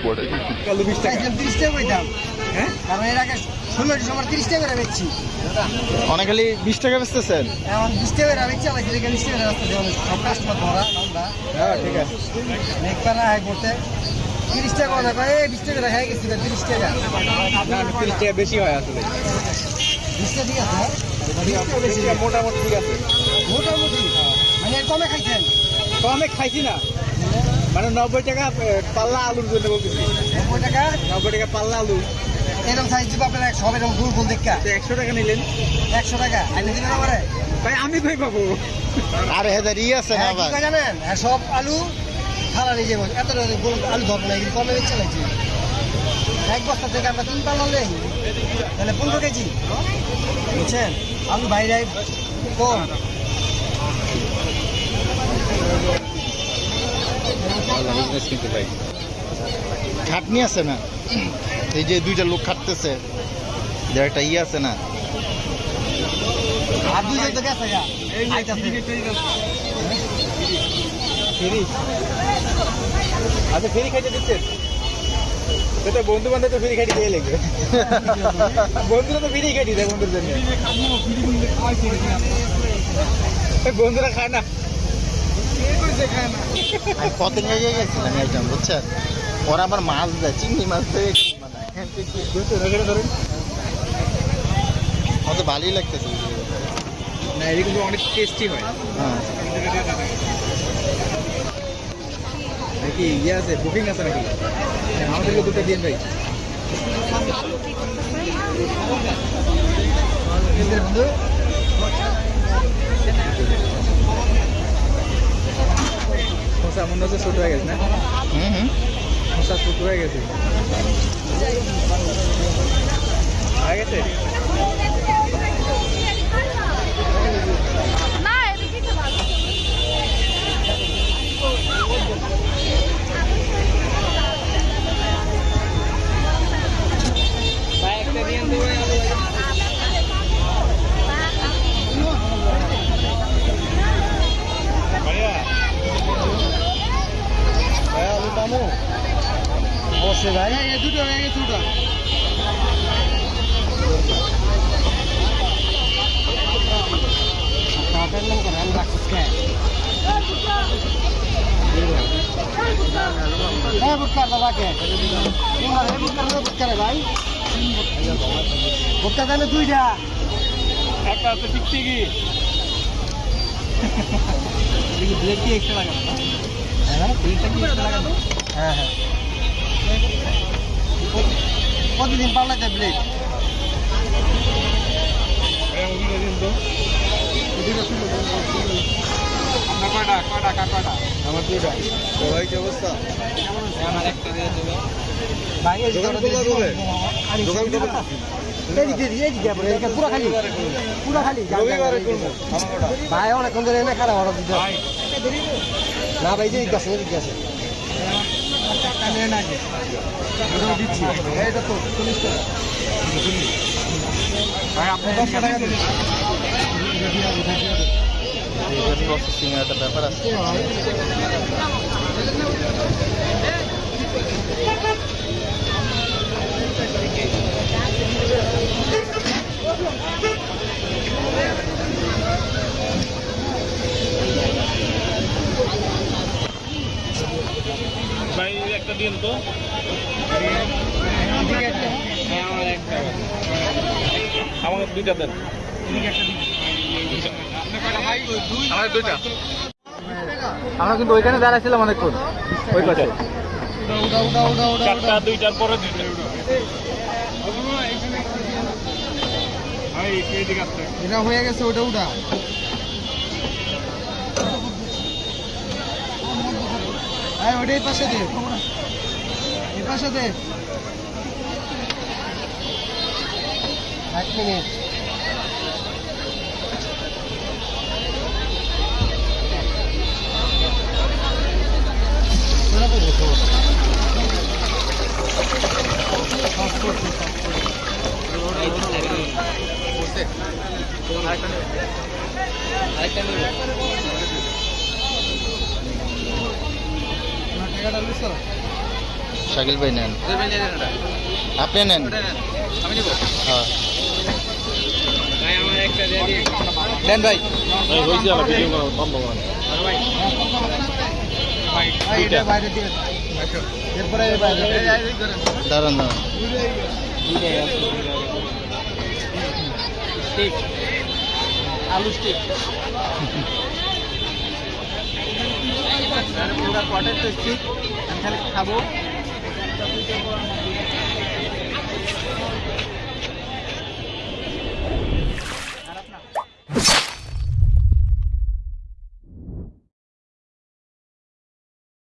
আলু 20 টাকা 30 টাকা করে দাম হ্যাঁ কারণ এর আগে 16 ডিসেম্বর 30 টাকা করে বেচছি অনেক খালি 20 টাকা বেচতেছেন এখন 20 টাকা করে বেচছি আমার দিকে 20 টাকা রাস্তা দেওয়া সব কাস্টমার ধরা আমরা হ্যাঁ ঠিক আছে একবার না হয় করতে 30 টাকা করে কয় 20 টাকা রাখা গেছে 30 টাকা না 30 টাকা বেশি হয় আসলে 20 টাকা ঠিক আছে বেশি মোটামুটি ঠিক আছে মোটামুটি মানে কমে খাইছেন কমে খাইছি না মানে 90 টাকা পাল্লা আলুর জন্য বলতেছি 90 টাকা পাল্লা আলু এরকম সাইজ দিব আপনারা সব এরকম ফুল ফুল দেখা 100 টাকা নিলেন 100 টাকা আইলে দিবেন আমারে ভাই আমি কই পাবো আরে হাজার আছে না ভাই কি জানেন সব আলু খালা নিয়ে যাবো এত আলু ধরবো না কিন্তু কমে বেচে লাগছে এক বস্তা থেকে আমরা 3 পাল্লা নেই তাহলে 15 কেজি বুঝছেন আলু বাইরে কম খাটনি আছে না এই যে দুইটা লোক খাটতেছে যার একটা আছে না আর দুইজন তো গেছে গা আচ্ছা ফেরি খাইতে দিচ্ছেন সেটা বন্ধু বান্ধব তো ফেরি খাইতে দিয়ে লেগে বন্ধুরা তো ফেরি খাইতে দেয় বন্ধুর জন্য বন্ধুরা খায় না কত জায়গায় গেছিলাম একদম বুঝছেন ওরা আবার মাছ দেয় চিংড়ি মাছ দেয় ধরেন কত ভালোই লাগতেছে না এটা কিন্তু অনেক টেস্টি হয় হ্যাঁ নাকি ইয়ে আছে বুকিং আছে নাকি আমাদেরকে দুটো দিন ভাই বন্ধু খোসা মনে হচ্ছে ছোট হয়ে গেছে না খোসা ছোট হয়ে গেছে হয়ে গেছে অবশ্যই ভাই দুটো হয়ে গেছে দুটো ভাই ভুট্টা দামে দুইটা একটা আছে টিকটিকি ব্লেড কি এক্সট্রা লাগানো হ্যাঁ ব্লেডটা কি এক্সট্রা লাগানো হ্যাঁ হ্যাঁ প্রতিদিন পাল্লাতে ব্লেড আমার দুইটা সবাই কি অবস্থা আমার একটা দিয়ে দেবে ভাই এই দোকান পুরো খালি ভাই অনেকক্ষণ ধরে এনে খারাপ অর্ডার দিতে না ভাই যে জিজ্ঞাসা জিজ্ঞাসা দিচ্ছি এটা তো 40 টাকা ভাই আপনি 10 টাকা দিন প্রসেসিং এর একটা ব্যাপার আছে ভাই একটা দিন তো আমার দুইটা দেন আমার দুইটা আমরা কিন্তু ওইখানে দাঁড়াইছিলাম অনেকক্ষণ ওই পাশে চারটা দুইটার পরে দুইটা এটা হয়ে গেছে ওটা ওটা ওটাই পাশে দে এই পাশে দে 1 মিনিট টাকাটা লিস শাকিল ভাই নেন, আপনি নেন। আমি নিব হ্যাঁ ভাই আমার একটা দিয়ে দিন দেন ভাই। ভাই হইছে আলা ভিডিও করা বন্ধ করেন ভাই ভাই ভাই এটা বাইরে দিয়ে এরপরে বাইরে দাঁড়ান দাঁড়ান। স্টিক আলু স্টিক পুরো কোয়ার্টার তো স্টিক আমি খালি খাবো খারাপ না